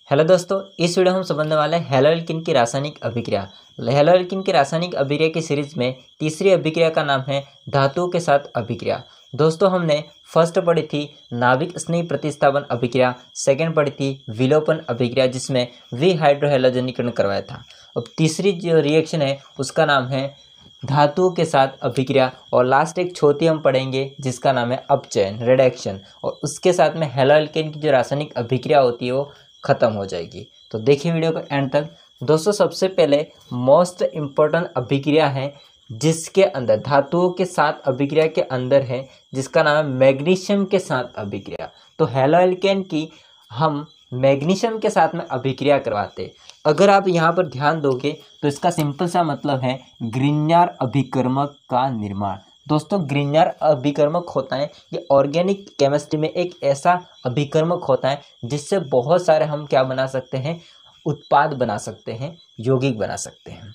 Hello दोस्तों, इस video में हम समझने वाले हैं हैलोअल्कीन की रासायनिक अभिक्रिया। हैलोअल्कीन की रासायनिक अभिक्रिया की सीरीज में तीसरी अभिक्रिया का नाम है धातुओं के साथ अभिक्रिया। दोस्तों, हमने फर्स्ट पढ़ी थी नाभिक स्नेही प्रतिस्थापन अभिक्रिया, सेकंड पढ़ी थी विलोपन अभिक्रिया जिसमें विहाइड्रोहैलोजनीकरण करवाया था। अब तीसरी जो रिएक्शन है उसका नाम है धातुओं के साथ अभिक्रिया, और लास्ट एक चौथी हम पढ़ेंगे जिसका नाम है अपचयन रिडक्शन, और उसके साथ में हैलोअल्कीन की जो रासायनिक अभिक्रिया होती है वो खत्म हो जाएगी। तो देखिए वीडियो को एंड तक। दोस्तों, सबसे पहले मोस्ट इम्पोर्टेंट अभिक्रिया है जिसके अंदर धातुओं के साथ अभिक्रिया के अंदर है जिसका नाम है मैग्नीशियम के साथ अभिक्रिया। तो हैलोअल्केन की हम मैग्नीशियम के साथ में अभिक्रिया करवाते। अगर आप यहाँ पर ध्यान दोगे तो इसका सिंपल सा मतलब है ग्रिग्नार अभिकर्मक का निर्माण। दोस्तों, ग्रिग्नार अभिकर्मक होता है ये ऑर्गेनिक केमिस्ट्री में एक ऐसा अभिकर्मक होता है जिससे बहुत सारे हम क्या बना सकते हैं, उत्पाद बना सकते हैं, यौगिक बना सकते हैं।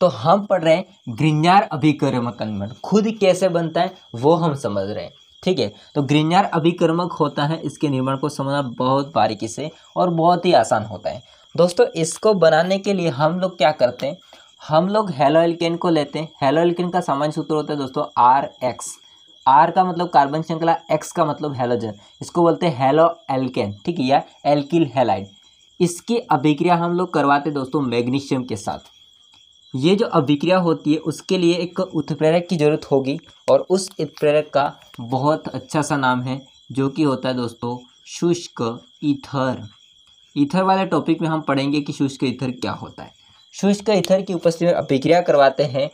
तो हम पढ़ रहे हैं ग्रिग्नार अभिकर्मक का निर्माण खुद कैसे बनता है वो हम समझ रहे हैं। ठीक है, तो ग्रिग्नार अभिकर्मक होता है, इसके निर्माण को समझना बहुत बारीकी से और बहुत ही आसान होता है। दोस्तों, इसको बनाने के लिए हम लोग क्या करते हैं, हम लोग हैलोअल्केन को लेते हैं। हैलोअल्केन का सामान्य सूत्र होता है दोस्तों RX। R का मतलब कार्बन श्रृंखला, X का मतलब हैलोजन, इसको बोलते हैं हैलोअल्केन। ठीक है, या एल्किल हैलाइड। इसकी अभिक्रिया हम लोग करवाते दोस्तों मैग्नीशियम के साथ। ये जो अभिक्रिया होती है उसके लिए एक उत्प्रेरक की जरूरत होगी, और उस उत्प्रेरक का बहुत अच्छा सा नाम है जो कि होता है दोस्तों शुष्क ईथर। ईथर वाले टॉपिक में हम पढ़ेंगे कि शुष्क ईथर क्या होता है। शुष्क ईथर की उपस्थिति में अभिक्रिया करवाते हैं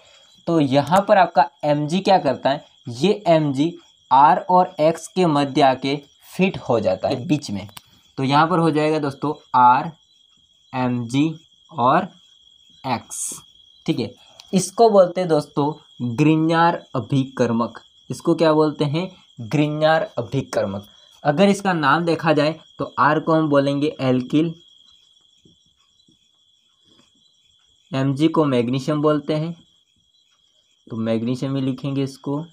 तो यहाँ पर आपका Mg क्या करता है, ये Mg R और X के मध्य आके फिट हो जाता है बीच में। तो यहाँ पर हो जाएगा दोस्तों R Mg और X। ठीक है, इसको बोलते हैं दोस्तों ग्रिग्नार अभिकर्मक। इसको क्या बोलते हैं, ग्रिग्नार अभिकर्मक। अगर इसका नाम देखा जाए तो R को हम बोलेंगे एल्किल, Mg को मैग्नीशियम बोलते हैं तो मैग्नीशियम ही लिखेंगे इसको,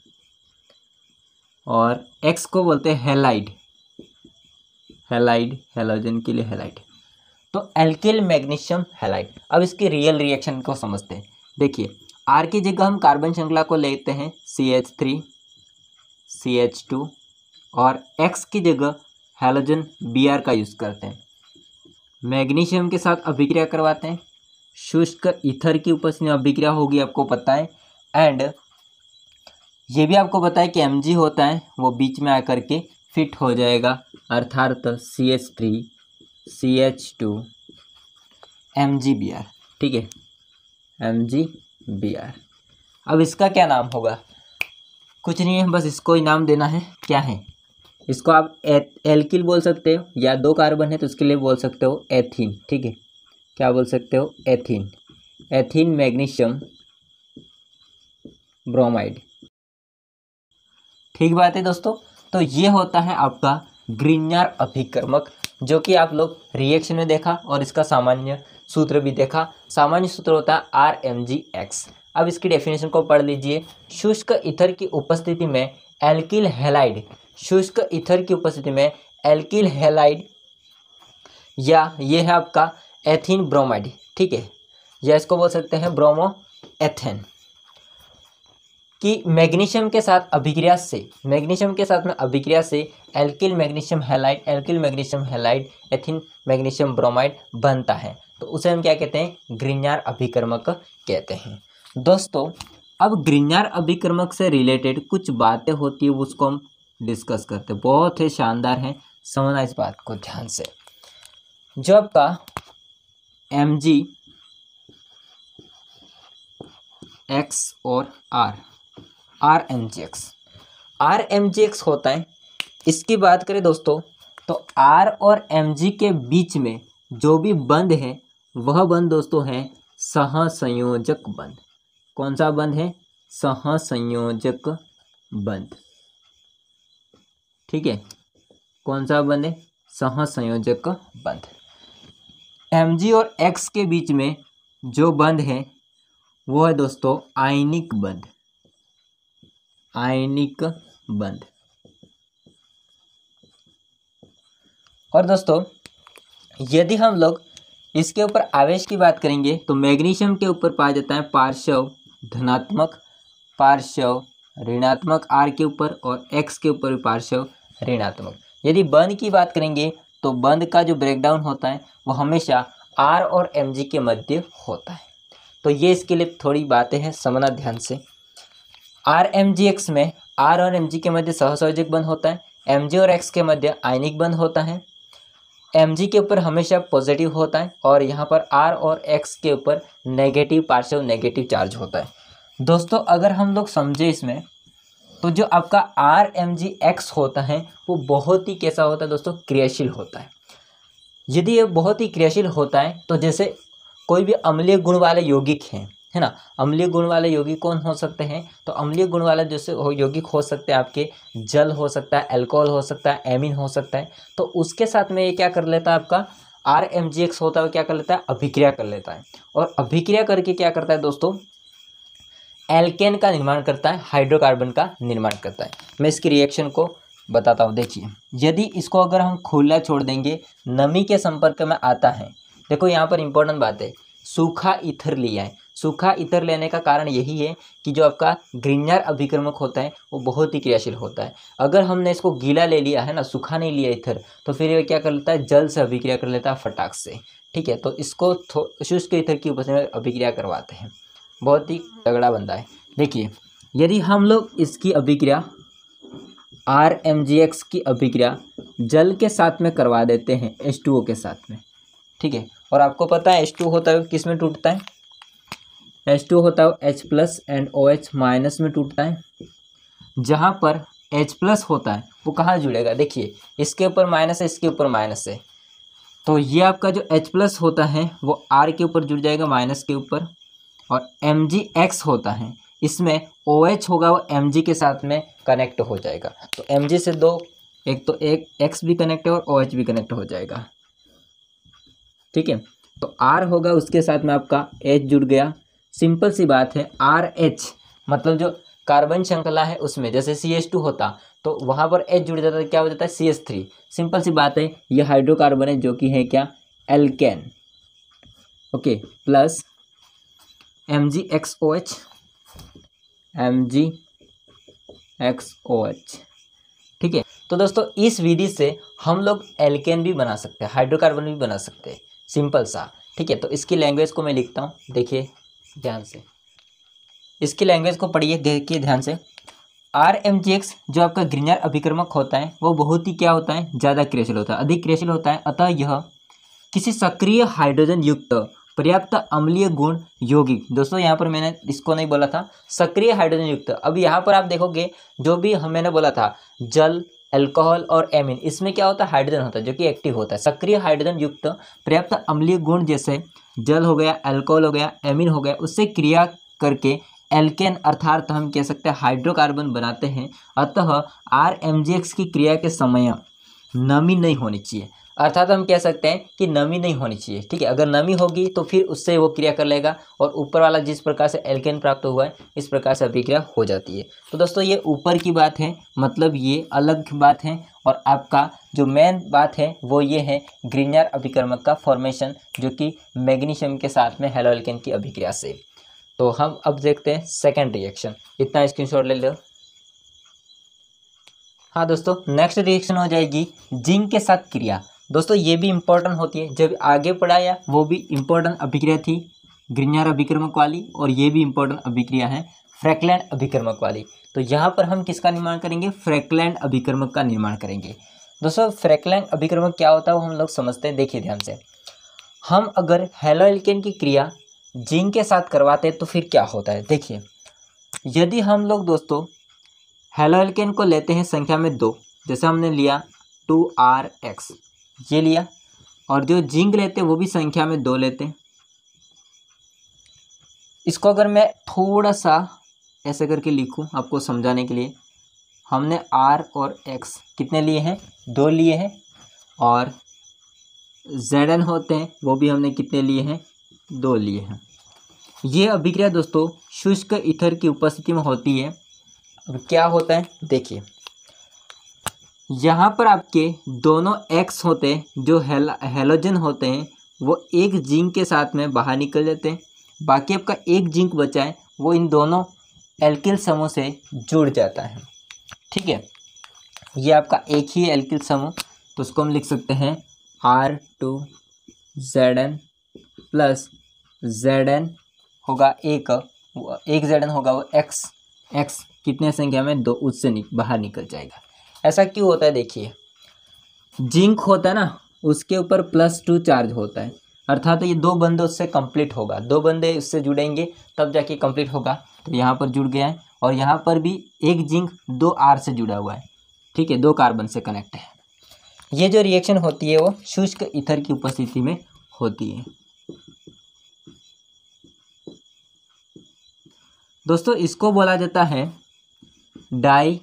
और X को बोलते हैं हैलाइड। हैलाइड हैलोजन के लिए हैलाइड, तो एल्किल मैग्नीशियम हैलाइड। अब इसकी रियल रिएक्शन को समझते हैं। देखिए, R की जगह हम कार्बन श्रृंखला को लेते हैं CH3 CH2, और X की जगह हैलोजन Br का यूज़ करते हैं। मैग्नीशियम के साथ अभिक्रिया करवाते हैं, शुष्क ईथर की उपस्थिति में अभिक्रिया होगी आपको पता है। एंड ये भी आपको पता है कि Mg होता है वो बीच में आकर के फिट हो जाएगा, अर्थात CH3 CH2 MgBr। ठीक है, MgBr। अब इसका क्या नाम होगा, कुछ नहीं है, बस इसको ही नाम देना है। क्या है, इसको आप एल्किल बोल सकते हो, या दो कार्बन है तो उसके लिए बोल सकते हो एथीन। ठीक है, क्या बोल सकते हो, एथीन। Ethene magnesium bromide. ठीक बात है दोस्तों। तो ये होता है आपका ग्रिग्नार अभिकर्मक, जो कि आप लोग रिएक्शन में देखा और इसका सामान्य सूत्र भी देखा। सामान्य सूत्र होता है RMgX। अब इसकी डेफिनेशन को पढ़ लीजिए। शुष्क ईथर की उपस्थिति में एल्किल हैलाइड, शुष्क ईथर की उपस्थिति में एल्किल हैलाइड, या ये है आपका एथीन ब्रोमाइड। ठीक है, या इसको बोल सकते हैं ब्रोमो एथेन कि मैग्नीशियम के साथ अभिक्रिया से, मैग्नीशियम के साथ में अभिक्रिया से alkyl magnesium halide, alkyl magnesium halide ethene magnesium bromide बनता है। तो उसे हम क्या कहते हैं, ग्रिग्नार अभिकर्मक कहते हैं। दोस्तों, अब ग्रिग्नार अभिकर्मक से रिलेटेड कुछ बातें होती है उसको हम डिस्कस करते हैं, बहुत ही शानदार है, समझना इस बात को ध्यान से। जो आपका Mg X और RMgX होता है, इसकी बात करें दोस्तों तो R और Mg के बीच में जो भी बंध है वह बंध दोस्तों है सहसंयोजक बंध। कौन सा बंध है, सहसंयोजक बंध। ठीक है, कौन सा बंध है, सहसंयोजक बंध। Mg और X के बीच में जो बंध है वो है दोस्तों आयनिक बंध। आयनिक बंध। और दोस्तों यदि हम लोग इसके ऊपर आवेश की बात करेंगे तो मैग्नीशियम के ऊपर पाया जाता है पार्श्व धनात्मक, पार्श्व ऋणात्मक आर के ऊपर, और एक्स के ऊपर भी पार्श्व ऋणात्मक। यदि बंध की बात करेंगे तो बंध का जो ब्रेकडाउन होता है वो हमेशा आर और एम जी के मध्य होता है। तो ये इसके लिए थोड़ी बातें हैं, समझना ध्यान से। आर एम जी एक्स में आर और एम जी के मध्य सहसंयोजक बंध होता है, एम जी और एक्स के मध्य आयनिक बंध होता है, एम जी के ऊपर हमेशा पॉजिटिव होता है, और यहाँ पर आर और एक्स के ऊपर नेगेटिव पार्शियल नेगेटिव चार्ज होता है। दोस्तों अगर हम लोग समझे इसमें, तो जो आपका आर एम जी एक्स होता है वो बहुत ही कैसा होता है दोस्तों, क्रियाशील होता है। यदि ये बहुत ही क्रियाशील होता है तो जैसे कोई भी अम्लीय गुण वाले यौगिक हैं, है ना, अम्लीय गुण वाले यौगिक कौन हो सकते हैं, तो अम्लीय गुण वाले जैसे यौगिक हो सकते हैं आपके जल हो सकता है, अल्कोहल हो सकता है, एमीन हो सकता है। तो उसके साथ में ये क्या कर लेता है, आपका आर एम जी एक्स होता है, क्या कर लेता है, अभिक्रिया कर लेता है, और अभिक्रिया करके क्या करता है दोस्तों, एल्केन का निर्माण करता है, हाइड्रोकार्बन का निर्माण करता है। मैं इसकी रिएक्शन को बताता हूँ। देखिए, यदि इसको अगर हम खुला छोड़ देंगे, नमी के संपर्क में आता है, देखो यहाँ पर इंपॉर्टेंट बात है, सूखा ईथर लिया है। सूखा ईथर लेने का कारण यही है कि जो आपका ग्रिग्नार अभिकर्मक होता है वो बहुत ही क्रियाशील होता है। अगर हमने इसको गीला ले लिया है ना, सूखा नहीं लिया ईथर, तो फिर ये क्या कर लेता है, जल से अभिक्रिया कर लेता है फटाक से। ठीक है, तो इसको शुष्क ईथर की उपस्थिति में अभिक्रिया करवाते हैं, बहुत ही तगड़ा बंदा है। देखिए, यदि हम लोग इसकी अभिक्रिया आर एम जी एक्स की अभिक्रिया जल के साथ में करवा देते हैं, H2O के साथ में, ठीक है, और आपको पता है H2O होता है किस में टूटता है, H2O होता है H plus and OH minus में टूटता है। जहाँ पर H प्लस होता है वो कहाँ जुड़ेगा, देखिए इसके ऊपर माइनस है, इसके ऊपर माइनस है, तो ये आपका जो H प्लस होता है वो R के ऊपर जुड़ जाएगा, माइनस के ऊपर, और MgX होता है इसमें OH होगा वो Mg के साथ में कनेक्ट हो जाएगा। तो Mg से दो, एक तो एक X भी कनेक्ट है और OH भी कनेक्ट हो जाएगा। ठीक है, तो R होगा, उसके साथ में आपका H जुड़ गया। सिंपल सी बात है, RH मतलब जो कार्बन श्रृंखला है उसमें जैसे CH2 होता तो वहाँ पर H जुड़ जाता है, क्या हो जाता है CH3। सिंपल सी बात है, ये हाइड्रोकार्बन है जो कि है क्या, alkane. Okay, plus MgXOH, MgXOH। ठीक है, तो दोस्तों इस विधि से हम लोग एल्केन भी बना सकते हैं, हाइड्रोकार्बन भी बना सकते हैं, सिंपल सा। ठीक है, तो इसकी लैंग्वेज को मैं लिखता हूँ, देखिए ध्यान से, इसकी लैंग्वेज को पढ़िए, देखिए ध्यान से। RMgX जो आपका ग्रिग्नार अभिकर्मक होता है वो बहुत ही क्या होता है, ज़्यादा क्रियाशील होता है, अधिक क्रियाशील होता है। अतः यह किसी सक्रिय हाइड्रोजन युक्त पर्याप्त अम्लीय गुण यौगिक, दोस्तों यहाँ पर मैंने इसको नहीं बोला था सक्रिय हाइड्रोजन युक्त, अब यहाँ पर आप देखोगे जो भी मैंने बोला था जल, अल्कोहल और एमीन, इसमें क्या होता है, हाइड्रोजन होता है जो कि एक्टिव होता है। सक्रिय हाइड्रोजन युक्त पर्याप्त अम्लीय गुण जैसे जल हो गया, अल्कोहल हो गया, एमीन हो गया, उससे क्रिया करके एल्केन अर्थात हम कह सकते हैं हाइड्रोकार्बन बनाते हैं। अतः RMgX की क्रिया के समय नमी नहीं होनी चाहिए, अर्थात हम कह सकते हैं कि नमी नहीं होनी चाहिए। ठीक है, अगर नमी होगी तो फिर उससे वो क्रिया कर लेगा और ऊपर वाला जिस प्रकार से एल्केन प्राप्त हुआ है इस प्रकार से अभिक्रिया हो जाती है। तो दोस्तों ये ऊपर की बात है, मतलब ये अलग बात है, और आपका जो मेन बात है वो ये है ग्रिग्नार अभिकर्मक का फॉर्मेशन जो कि मैग्नीशियम के साथ में हैलोअल्केन की अभिक्रिया से। तो हम अब देखते हैं सेकेंड रिएक्शन, इतना स्क्रीनशॉट ले लो। हाँ दोस्तों, नेक्स्ट रिएक्शन हो जाएगी जिंक के साथ क्रिया। दोस्तों ये भी इम्पोर्टेंट होती है, जब आगे पढ़ाया वो भी इम्पोर्टेंट अभिक्रिया थी ग्रिग्नार अभिकर्मक वाली, और ये भी इम्पोर्टेंट अभिक्रिया है फ्रैकलैंड अभिकर्मक वाली। तो यहाँ पर हम किसका निर्माण करेंगे, फ्रैकलैंड अभिकर्मक का निर्माण करेंगे। दोस्तों फ्रैकलैंड अभिकर्मक क्या होता है वो हम लोग समझते हैं, देखिए ध्यान से। हम अगर हैलोअल्केन की क्रिया जिंक के साथ करवाते हैं तो फिर क्या होता है, देखिए यदि हम लोग दोस्तों हैलोअल्केन को लेते हैं संख्या में 2, जैसे हमने लिया 2RX ये लिया, और जो जिंक लेते हैं वो भी संख्या में 2 लेते हैं। इसको अगर मैं थोड़ा सा ऐसे करके लिखूं आपको समझाने के लिए, हमने R और X कितने लिए हैं, 2 लिए हैं, और Zn होते हैं वो भी हमने कितने लिए हैं, 2 लिए हैं। ये अभिक्रिया दोस्तों शुष्क ईथर की उपस्थिति में होती है। अब क्या होता है देखिए, यहाँ पर आपके दोनों एक्स होते हैं जो हेलोजन होते हैं वो एक जिंक के साथ में बाहर निकल जाते हैं। बाकी आपका एक जिंक बचा है वो इन दोनों एल्किल समूह से जुड़ जाता है। ठीक है, ये आपका एक ही एल्किल समूह, तो उसको हम लिख सकते हैं R2Zn प्लस Zn होगा एक Zn होगा वो x कितने संख्या में 2 उससे बाहर निकल जाएगा। ऐसा क्यों होता है, देखिए जिंक होता है ना उसके ऊपर +2 चार्ज होता है, अर्थात ये 2 बंदे उससे कंप्लीट होगा, 2 बंदे उससे जुड़ेंगे तब जाके कंप्लीट होगा। तो यहाँ पर जुड़ गया है और यहाँ पर भी एक जिंक 2 R से जुड़ा हुआ है। ठीक है, 2 कार्बन से कनेक्ट है। ये जो रिएक्शन होती है वो शुष्क ईथर की उपस्थिति में होती है। दोस्तों इसको बोला जाता है डाई,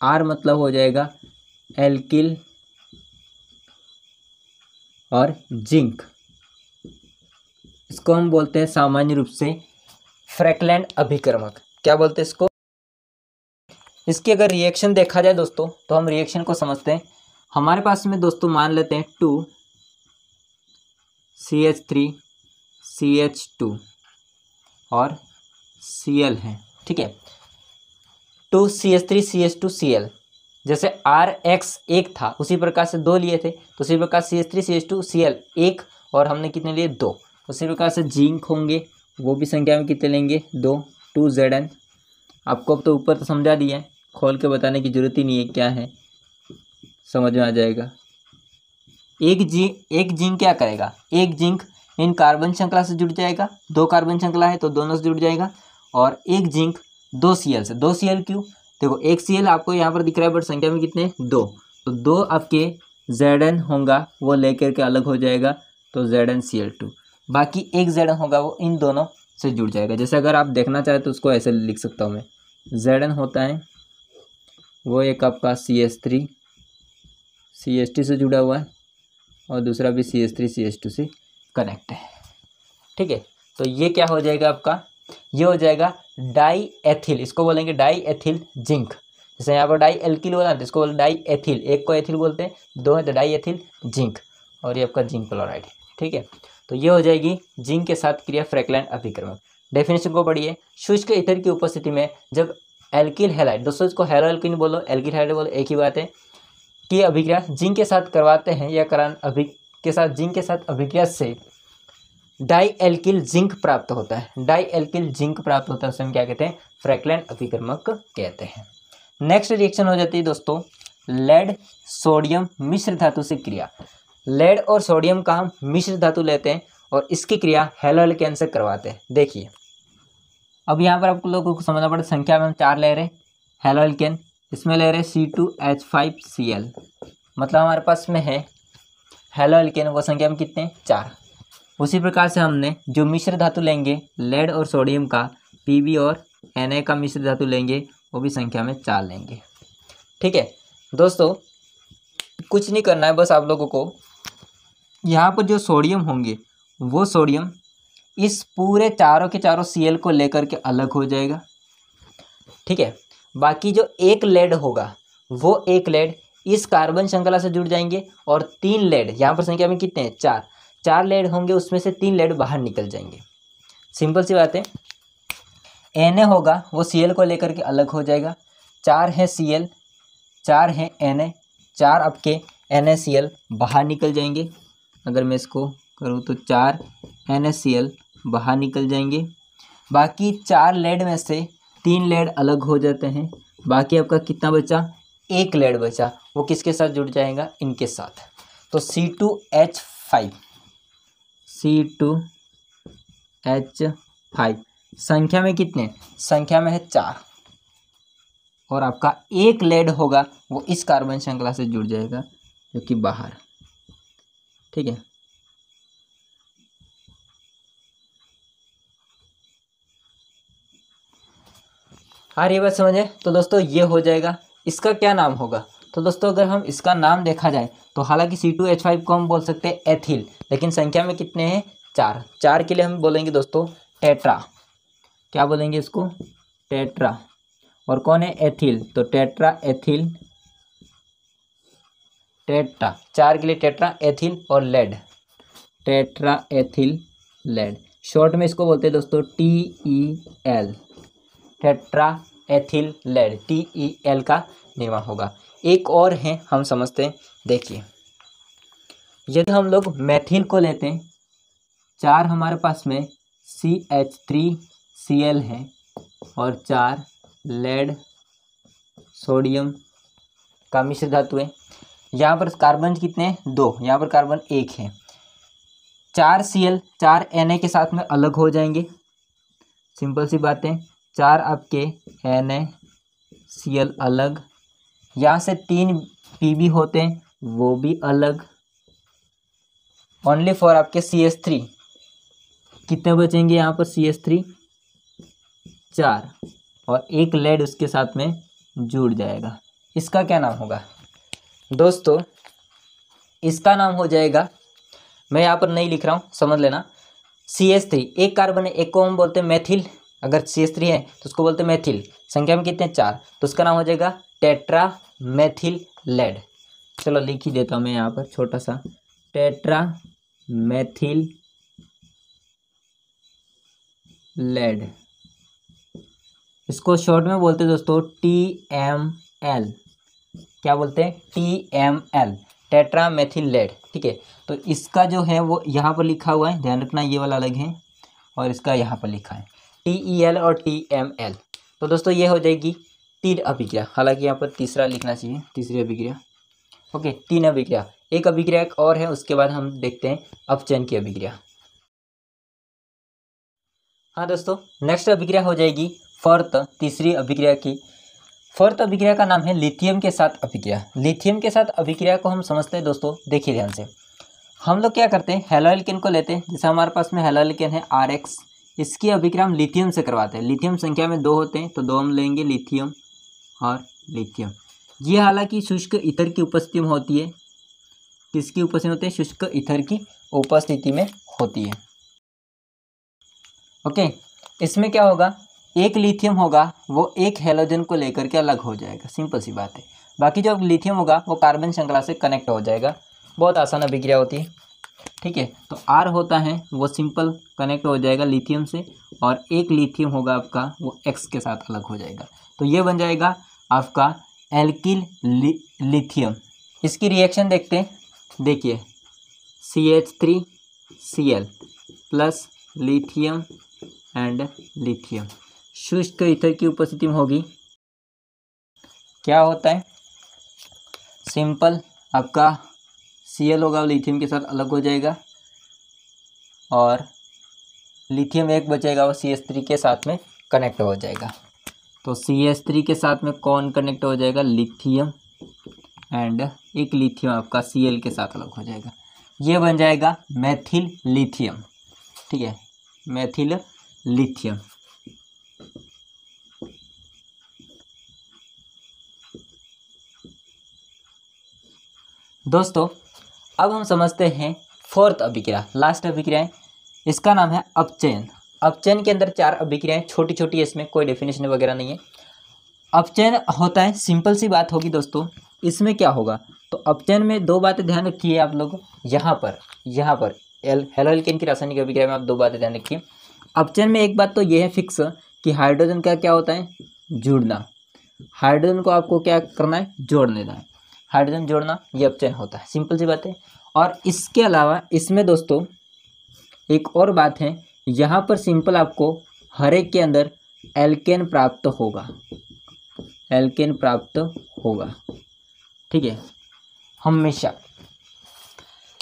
R मतलब हो जाएगा एल्किल और जिंक, इसको हम बोलते हैं सामान्य रूप से फ्रैकलैंड अभिकर्मक। क्या बोलते हैं इसको? इसकी अगर रिएक्शन देखा जाए दोस्तों तो हम रिएक्शन को समझते हैं। हमारे पास में दोस्तों मान लेते हैं 2CH3CH2 और Cl है। ठीक है, 2CH3CH2Cl, जैसे RX एक था उसी प्रकार से 2 लिए थे, तो उसी प्रकार CH3CH2Cl एक और हमने कितने लिए 2। उसी प्रकार से जिंक होंगे वो भी संख्या में कितने लेंगे 2, 2Zn। आपको अब तो ऊपर तो समझा दिया है, खोल के बताने की जरूरत ही नहीं है, क्या है समझ में आ जाएगा। एक जिंक क्या करेगा, एक जिंक इन कार्बन श्रृंखला से जुड़ जाएगा, 2 कार्बन श्रृंखला है तो दोनों से जुड़ जाएगा, और एक जिंक 2 Cl से। 2 Cl क्यों, देखो एक Cl आपको यहाँ पर दिख रहा है बट संख्या में कितने 2, तो 2 आपके Zn होगा वो लेकर के अलग हो जाएगा तो ZnCl2। बाकी एक Zn होगा वो इन दोनों से जुड़ जाएगा। जैसे अगर आप देखना चाहे तो उसको ऐसे लिख सकता हूँ मैं, Zn होता है वो एक आपका CH3CH2 से जुड़ा हुआ है और दूसरा भी CH3CH2 से कनेक्ट है। ठीक है, तो ये क्या हो जाएगा आपका, ये हो जाएगा डाई एथिल, इसको बोलेंगे डाई एथिल जिंक। जैसे यहाँ पर डाई एल्किल बोला तो इसको बोले डाई एथिल, एक को एथिल बोलते हैं, 2 है तो डाई एथिल जिंक, और ये आपका जिंक क्लोराइड है। ठीक है, तो ये हो जाएगी जिंक के साथ क्रिया फ्रैकलैंड अभिकर्मक। डेफिनेशन को पढ़िए, शुष्क ईथर की उपस्थिति में जब एल्किल हैलाइड, दोस्तों इसको हेलो एल्किन बोलो एल्किल हैलाइड बोलो एक ही बात है, कि अभिक्रिया जिंक के साथ करवाते हैं या जिंक के साथ अभिक्रिया से डाई एल्किल जिंक प्राप्त होता है। डाई एल्किल जिंक प्राप्त होता है उसे हम क्या कहते हैं, फ्रैकलैंड अभिकर्मक कहते हैं। नेक्स्ट रिएक्शन हो जाती है दोस्तों लेड सोडियम मिश्र धातु से क्रिया। लेड और सोडियम का हम मिश्र धातु लेते हैं और इसकी क्रिया हेलोएल्केन से करवाते हैं। देखिए अब यहाँ पर आप लोगों को समझना पड़े, संख्या में हम 4 ले रहे हैं हेलोएल्केन, इसमें ले रहे C2H5Cl, मतलब हमारे पास में है हेलोएल्केन वो संख्या में कितने 4। उसी प्रकार से हमने जो मिश्र धातु लेंगे लेड और सोडियम का Pb और Na का मिश्र धातु लेंगे वो भी संख्या में 4 लेंगे। ठीक है दोस्तों, कुछ नहीं करना है, बस आप लोगों को यहाँ पर जो सोडियम होंगे वो सोडियम इस पूरे चारों के चारों Cl को लेकर के अलग हो जाएगा। ठीक है, बाकी जो एक लेड होगा वो एक लेड इस कार्बन श्रृंखला से जुड़ जाएंगे और 3 लेड, यहाँ पर संख्या में कितने हैं 4 लेड होंगे, उसमें से 3 लेड बाहर निकल जाएंगे। सिंपल सी बात है, Na होगा वो Cl को लेकर के अलग हो जाएगा, 4 है Cl 4 है Na, 4 आपके NaCl बाहर निकल जाएंगे। अगर मैं इसको करूँ तो 4 NaCl बाहर निकल जाएंगे, बाकी 4 लेड में से 3 लेड अलग हो जाते हैं, बाकी आपका कितना बचा, एक लेड बचा, वो किसके साथ जुड़ जाएगा, इनके साथ। तो C2H5 संख्या में कितने, संख्या में है 4, और आपका एक लेड होगा वो इस कार्बन श्रृंखला से जुड़ जाएगा जो कि बाहर। ठीक है, आ रही बात समझे? तो दोस्तों ये हो जाएगा, इसका क्या नाम होगा, तो दोस्तों अगर हम इसका नाम देखा जाए तो हालांकि C2H5 को हम बोल सकते हैं एथिल, लेकिन संख्या में कितने हैं 4 के लिए हम बोलेंगे दोस्तों टेट्रा। क्या बोलेंगे इसको, टेट्रा। और कौन है एथिल, तो टेट्रा एथिल टेट्रा, 4 के लिए टेट्रा एथिल और lead, tetra ethyl lead, short में इसको बोलते हैं दोस्तों TEL, tetra ethyl lead, TEL का निर्माण होगा। एक और है हम समझते हैं, देखिए यदि हम लोग मेथिल को लेते हैं, 4 हमारे पास में CH3Cl है और 4 लेड सोडियम का मिश्र धातु है। यहाँ पर कार्बन कितने हैं? 2, यहाँ पर कार्बन 1 है। 4 Cl 4 Na के साथ में अलग हो जाएंगे, सिंपल सी बात है, 4 आपके NaCl अलग, यहाँ से 3 Pb होते हैं वो भी अलग, ओनली फॉर आपके CH3 कितने बचेंगे यहाँ पर? CH3 4 और एक लेड उसके साथ में जुड़ जाएगा। इसका क्या नाम होगा दोस्तों? इसका नाम हो जाएगा, मैं यहाँ पर नहीं लिख रहा हूँ, समझ लेना, CH3 एक कार्बन है, एक को हम बोलते हैं मेथिल, अगर CH3 है तो उसको बोलते हैं मेथिल, संख्या में कितने? 4, तो उसका नाम हो जाएगा टेट्रा मेथिल लेड। चलो लिख ही देता हूँ मैं यहाँ पर छोटा सा, टेट्रा मेथिल लेड, इसको शॉर्ट में बोलते हैं दोस्तों TML, क्या बोलते हैं? TML, tetra methyl lead. ठीक है, तो इसका जो है वो यहाँ पर लिखा हुआ है, ध्यान रखना, ये वाला अलग है और इसका यहाँ पर लिखा है TEL और TML। तो दोस्तों ये हो जाएगी 3 अभिक्रिया, हालांकि यहाँ पर तीसरा लिखना चाहिए, तीसरी अभिक्रिया। ओके, 3 अभिक्रिया, एक अभिक्रिया और है, उसके बाद हम देखते हैं अपचयन की अभिक्रिया। हाँ दोस्तों, नेक्स्ट अभिक्रिया हो जाएगी फोर्थ, तीसरी अभिक्रिया की। फोर्थ अभिक्रिया का नाम है लिथियम के साथ अभिक्रिया। लिथियम के साथ अभिक्रिया को हम समझते हैं दोस्तों, देखिए ध्यान से, हम लोग क्या करते हैं, हैलोएल्केन को लेते हैं, जैसे हमारे पास में हैलोएल्केन है RX, इसकी अभिक्रिया हम लिथियम से करवाते हैं। लिथियम संख्या में 2 होते हैं, तो 2 हम लेंगे, लिथियम और लिथियम। ये हालांकि शुष्क ईथर की उपस्थिति में होती है, किसकी उपस्थिति में होती है? शुष्क ईथर की उपस्थिति में होती है। ओके, इसमें क्या होगा, एक लिथियम होगा वो एक हैलोजन को लेकर के अलग हो जाएगा, सिंपल सी बात है। बाकी जो लिथियम होगा वो कार्बन श्रृंखला से कनेक्ट हो जाएगा, बहुत आसान अभिक्रिया होती है। ठीक है, तो R होता है वो सिंपल कनेक्ट हो जाएगा लिथियम से, और एक लिथियम होगा आपका वो X के साथ अलग हो जाएगा, तो ये बन जाएगा आपका एल्किल लिथियम। इसकी रिएक्शन देखते हैं, देखिए CH3Cl plus lithium and lithium, शुष्क ईथर की उपस्थिति में होगी, क्या होता है, सिंपल आपका Cl होगा लिथियम के साथ अलग हो जाएगा, और लिथियम एक बचेगा वो CH3 के साथ में कनेक्ट हो जाएगा। तो CH3 के साथ में कौन कनेक्ट हो जाएगा? लिथियम, एंड एक लिथियम आपका Cl के साथ अलग हो जाएगा, ये बन जाएगा मेथिल लिथियम। ठीक है, मेथिल लिथियम। दोस्तों अब हम समझते हैं फोर्थ अभिक्रिया, लास्ट अभिक्रिया है, इसका नाम है अपचयन। अपचयन के अंदर 4 अभिक्रियाएं छोटी छोटी है, इसमें कोई डेफिनेशन वगैरह नहीं है। अपचयन होता है, सिंपल सी बात होगी दोस्तों, इसमें क्या होगा, तो अपचयन में 2 बातें ध्यान रखिए आप लोग, यहाँ पर हैलोएल्केन की रासायनिक अभिक्रिया में आप 2 बातें ध्यान रखिए। अपचयन में एक बात तो ये है फिक्स कि हाइड्रोजन का क्या होता है? जुड़ना। हाइड्रोजन को आपको क्या करना है? जोड़ लेना है, हाइड्रोजन जोड़ना, ये अपचयन होता है, सिंपल सी बात है। और इसके अलावा इसमें दोस्तों एक और बात है, यहाँ पर सिंपल आपको हर एक के अंदर एल्केन प्राप्त होगा, एल्केन प्राप्त होगा। ठीक है, हमेशा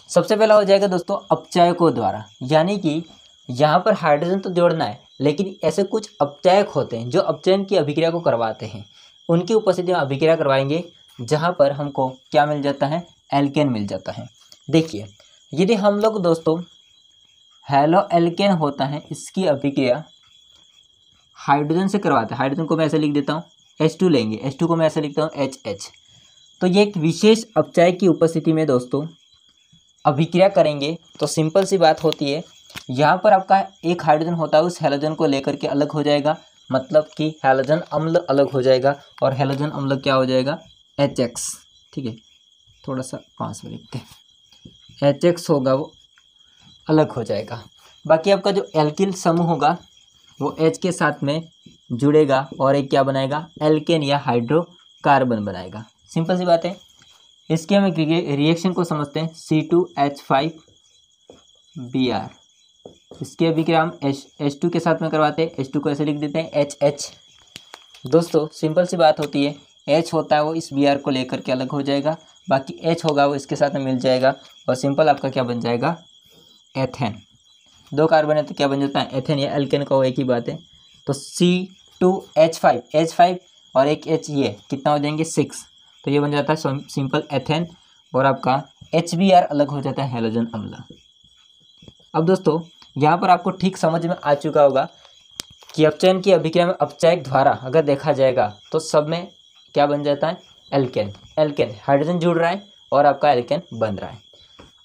सबसे पहला हो जाएगा दोस्तों अपचायकों द्वारा, यानी कि यहाँ पर हाइड्रोजन तो जोड़ना है, लेकिन ऐसे कुछ अपचायक होते हैं जो अपचयन की अभिक्रिया को करवाते हैं, उनकी उपस्थिति में अभिक्रिया करवाएंगे, जहाँ पर हमको क्या मिल जाता है? एल्केन मिल जाता है। देखिए, यदि हम लोग दोस्तों हैलोएल्केन होता है, इसकी अभिक्रिया हाइड्रोजन से करवाते हैं, हाइड्रोजन को मैं ऐसे लिख देता हूँ, H2 लेंगे, H2 को मैं ऐसे लिखता हूँ HH, तो ये एक विशेष अपचायक की उपस्थिति में दोस्तों अभिक्रिया करेंगे, तो सिंपल सी बात होती है, यहाँ पर आपका एक हाइड्रोजन होता है उस हैलोजन को लेकर के अलग हो जाएगा, मतलब कि हैलोजन अम्ल अलग हो जाएगा, और हैलोजन अम्ल क्या हो जाएगा? HX। ठीक है, थोड़ा सा पास में लिखते हैं, HX होगा वो अलग हो जाएगा। बाकी आपका जो एल्किल समूह होगा वो H के साथ में जुड़ेगा और एक क्या बनाएगा, एल्केन या हाइड्रोकार्बन बनाएगा। सिंपल सी बात है। इसके हम एक रिएक्शन को समझते हैं, C2H5Br। इसके अभिक्रिया हम H2 के साथ में करवाते हैं, H2 को ऐसे लिख देते हैं HH। दोस्तों सिंपल सी बात होती है, H होता है वो इस Br को लेकर के अलग हो जाएगा, बाकी H होगा वो इसके साथ में मिल जाएगा और सिंपल आपका क्या बन जाएगा, एथेन। 2 कार्बन है तो क्या बन जाता है, एथेन या एल्केन का वो एक ही बात है। तो C2H5 H5 और एक H ये कितना हो जाएंगे 6, तो ये बन जाता है सिंपल एथेन और आपका HBr अलग हो जाता है हैलोजन अम्ल। अब दोस्तों यहाँ पर आपको ठीक समझ में आ चुका होगा कि अपचयन की अभिक्रिया में अपचायक द्वारा अगर देखा जाएगा तो सब में क्या बन जाता है, एल्केन। एल्केन हाइड्रोजन जुड़ रहा है और आपका एल्केन बन रहा है।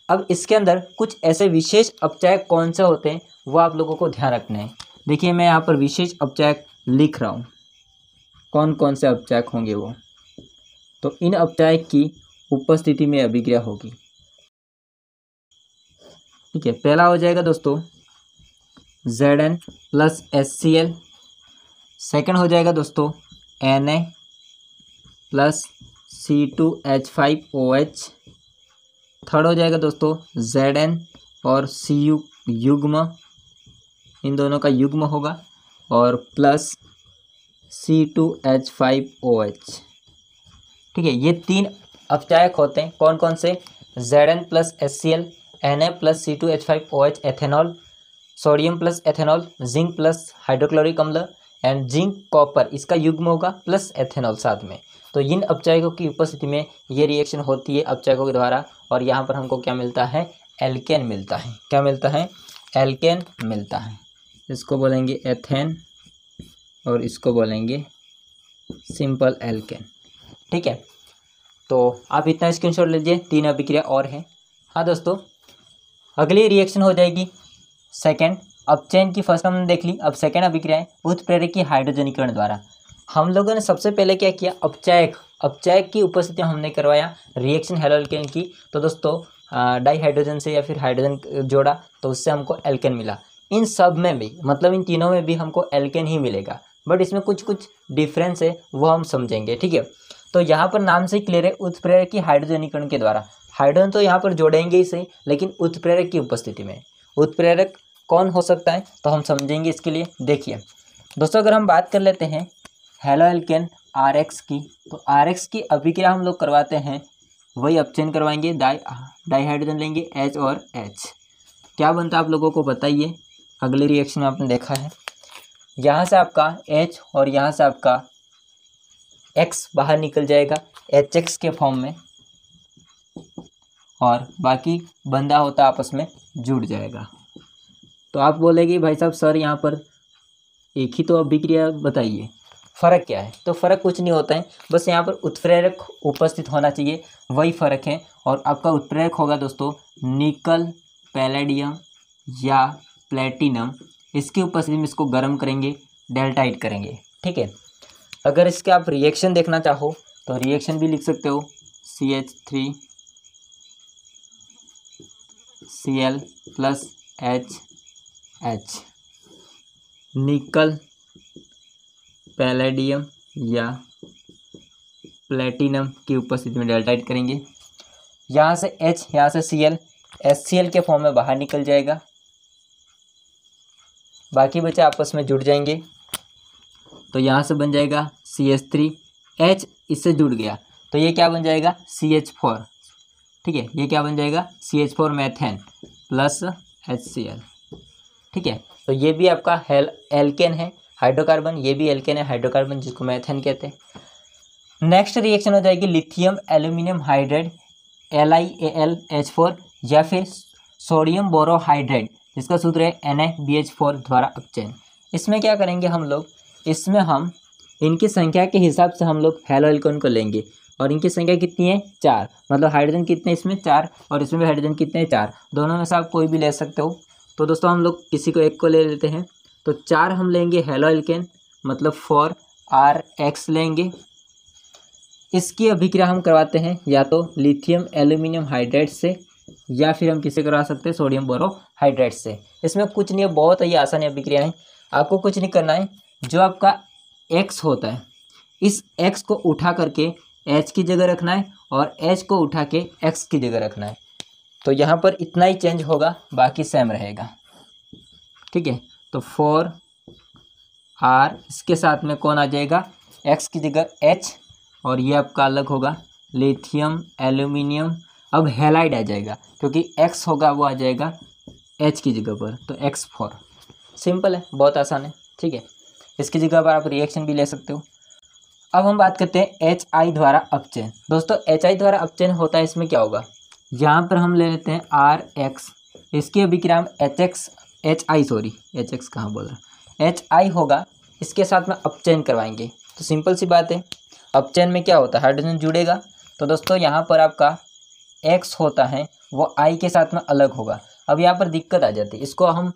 अब इसके अंदर कुछ ऐसे विशेष अपचायक कौन से होते हैं वो आप लोगों को ध्यान रखना है। देखिए मैं यहाँ पर विशेष अपचायक लिख रहा हूँ, कौन कौन से अपचायक होंगे वो। तो इन अपचायक की उपस्थिति में अभिक्रिया होगी। ठीक है, पहला हो जाएगा दोस्तों Zn प्लस HCl। सेकंड हो जाएगा दोस्तों Na प्लस C2H5OH। थर्ड हो जाएगा दोस्तों Zn और Cu युग्म, इन दोनों का युग्म होगा और प्लस C2H5OH। ठीक है, ये 3 अपचायक होते हैं। कौन कौन से, Zn plus HCl, Na plus C2H5OH ethanol, sodium plus ethanol, zinc plus hydrochloric अम्ल एंड जिंक कॉपर, इसका युग्म होगा प्लस एथेनॉल साथ में। तो इन अपचायकों की उपस्थिति में ये रिएक्शन होती है अपचायकों के द्वारा और यहाँ पर हमको क्या मिलता है, एल्केन मिलता है। क्या मिलता है, एल्केन मिलता है। इसको बोलेंगे एथेन और इसको बोलेंगे सिंपल एल्केन। ठीक है, तो आप इतना स्क्रीनशॉट लीजिए। 3 अभिक्रिया और हैं। हाँ दोस्तों, अगली रिएक्शन हो जाएगी सेकंड। अपचयन की फर्स्ट हमने देख ली, अब सेकंड अभिक्रिया है उत्प्रेरक की हाइड्रोजनीकरण द्वारा। हम लोगों ने सबसे पहले क्या किया, अपचायक की उपस्थिति में हमने करवाया रिएक्शन हैलोअल्केन की। तो दोस्तों डाई हाइड्रोजन से या फिर हाइड्रोजन जोड़ा तो उससे हमको एल्केन मिला। इन सब में भी मतलब इन तीनों में भी हमको एल्केन ही मिलेगा, बट इसमें कुछ कुछ डिफरेंस है वो हम समझेंगे। ठीक है, तो यहाँ पर नाम से क्लियर है, उत्प्रेरक की हाइड्रोजनीकरण के द्वारा। हाइड्रोजन तो यहाँ पर जोड़ेंगे ही सही, लेकिन उत्प्रेरक की उपस्थिति में। उत्प्रेरक कौन हो सकता है तो हम समझेंगे इसके लिए। देखिए दोस्तों, अगर हम बात कर लेते हैं हैलोअल्केन RX की, तो RX की अभिक्रिया हम लोग करवाते हैं, वही अपचयन करवाएंगे, डाई हाइड्रोजन लेंगे H और H। क्या बनता है आप लोगों को बताइए, अगले रिएक्शन में आपने देखा है, यहाँ से आपका H और यहाँ से आपका X बाहर निकल जाएगा HX के फॉर्म में और बाकी बंधा होता आपस में जुड़ जाएगा। तो आप बोलेंगे भाई साहब सर यहाँ पर एक ही तो अभिक्रिया बताइए, फ़र्क क्या है। तो फ़र्क कुछ नहीं होता है, बस यहाँ पर उत्प्रेरक उपस्थित होना चाहिए, वही फ़र्क है। और आपका उत्प्रेरक होगा दोस्तों निकल, पैलेडियम या प्लेटिनम। इसकी उपस्थिति में इसको गर्म करेंगे, डेल्टाइट करेंगे। ठीक है, अगर इसके आप रिएक्शन देखना चाहो तो रिएक्शन भी लिख सकते हो, CH3Cl प्लस HH। निकल, पैलेडियम या प्लेटिनम की उपस्थिति में डेल्टाइट करेंगे। यहाँ से H, यहाँ से Cl, HCl के फॉर्म में बाहर निकल जाएगा, बाकी बचे आपस में जुड़ जाएंगे। तो यहाँ से बन जाएगा CH3, H इससे जुड़ गया तो ये क्या बन जाएगा CH4। ठीक है, ये क्या बन जाएगा CH4 मेथेन प्लस HCl। ठीक है, तो ये भी आपका एल्केन है हाइड्रोकार्बन, ये भी एल्केन है हाइड्रोकार्बन जिसको मेथेन कहते हैं। नेक्स्ट रिएक्शन हो जाएगी लिथियम एल्यूमिनियम हाइड्राइड LiAlH4 या फिर सोडियम बोरोहाइड्राइड जिसका सूत्र है NaBH4 द्वारा अपचयन। इसमें क्या करेंगे हम लोग, इसमें हम इनकी संख्या के हिसाब से हम लोग हैलोअल्केन को लेंगे और इनकी संख्या कितनी है 4, मतलब हाइड्रोजन कितने इसमें 4 और इसमें भी हाइड्रोजन कितने 4, दोनों में से आप कोई भी ले सकते हो। तो दोस्तों हम लोग किसी को एक को ले लेते हैं, तो 4 हम लेंगे हैलोअल्केन मतलब 4RX लेंगे इसकी अभिक्रिया हम करवाते हैं या तो लिथियम एल्यूमिनियम हाइड्राइड से या फिर हम किससे करवा सकते हैं, सोडियम बोरोहाइड्राइड से। इसमें कुछ नहीं है, बहुत ही आसान अभिक्रिया है। आपको कुछ नहीं करना है, जो आपका X होता है इस X को उठा करके H की जगह रखना है और H को उठा के X की जगह रखना है। तो यहाँ पर इतना ही चेंज होगा, बाकी सेम रहेगा। ठीक है, तो 4R इसके साथ में कौन आ जाएगा, X की जगह H, और ये आपका अलग होगा लिथियम एल्यूमिनियम। अब हैलाइड आ जाएगा क्योंकि X होगा वो आ जाएगा H की जगह पर, तो X4। सिंपल है, बहुत आसान है। ठीक है, इसकी जगह पर आप रिएक्शन भी ले सकते हो। अब हम बात करते हैं HI द्वारा अपचयन। दोस्तों HI द्वारा अपचयन होता है, इसमें क्या होगा, यहाँ पर हम ले लेते हैं RX, इसकी अभिक्रिया हम HX कहाँ बोल रहा है, HI होगा, इसके साथ में अपचयन करवाएंगे। तो सिंपल सी बात है, अपचयन में क्या होता है, हाइड्रोजन जुड़ेगा। तो दोस्तों यहाँ पर आपका X होता है वो I के साथ में अलग होगा। अब यहाँ पर दिक्कत आ जाती है, इसको हम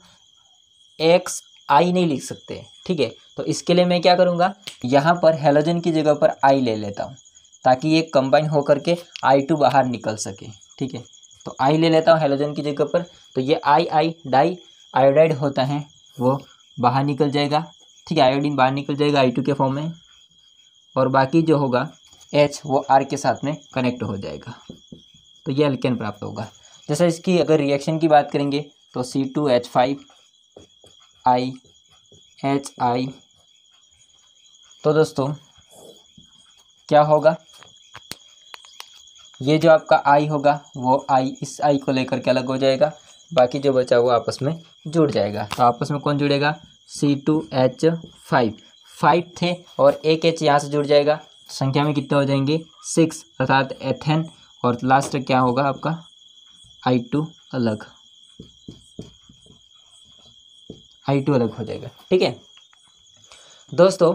XI नहीं लिख सकते। ठीक है, तो इसके लिए मैं क्या करूँगा, यहाँ पर हैलोजन की जगह पर I ले लेता हूँ ताकि ये कंबाइन होकर के I2 बाहर निकल सके। ठीक है, तो I ले लेता हूँ हैलोजन की जगह पर, तो ये I डाई आयोडाइड होता है वो बाहर निकल जाएगा। ठीक है, आयोडीन बाहर निकल जाएगा I2 के फॉर्म में, और बाकी जो होगा H वो R के साथ में कनेक्ट हो जाएगा, तो ये एल्केन प्राप्त होगा। जैसे इसकी अगर रिएक्शन की बात करेंगे तो C2H5IHI, तो दोस्तों क्या होगा, ये जो आपका I होगा वो I इस I को लेकर के अलग हो जाएगा, बाकी जो बचा वो आपस में जुड़ जाएगा। तो आपस में कौन जुड़ेगा, C2H5, 5 थे और एक H यहाँ से जुड़ जाएगा, संख्या में कितने हो जाएंगे 6, अर्थात एथेन, और लास्ट क्या होगा आपका I2 अलग, I2 अलग हो जाएगा। ठीक है दोस्तों,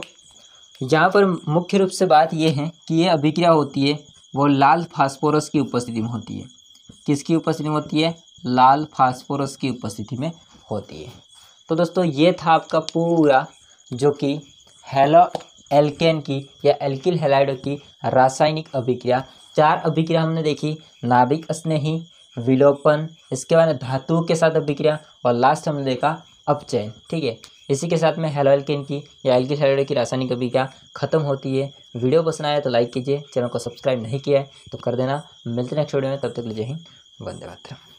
यहाँ पर मुख्य रूप से बात ये है कि ये अभिक्रिया होती है वो लाल फास्फोरस की उपस्थिति में होती है। किसकी उपस्थिति में होती है, लाल फास्फोरस की उपस्थिति में होती है। तो दोस्तों ये था आपका पूरा जो कि हेलो एल्केन की या एल्किल हैलाइड की रासायनिक अभिक्रिया। 4 अभिक्रिया हमने देखी, नाभिक स्नेही, विलोपन, इसके बाद धातुओं के साथ अभिक्रिया, और लास्ट हमने देखा अपचयन। ठीक है, इसी के साथ में हेलो एल्केन की या एल्किल हैलाइड की रासायनिक अभिक्रिया खत्म होती है। वीडियो पसंद आया तो लाइक कीजिए, चैनल को सब्सक्राइब नहीं किया है तो कर देना। मिलते हैं नेक्स्ट वीडियो में, तब तक के लिए जय हिंद, वंदे मातरम।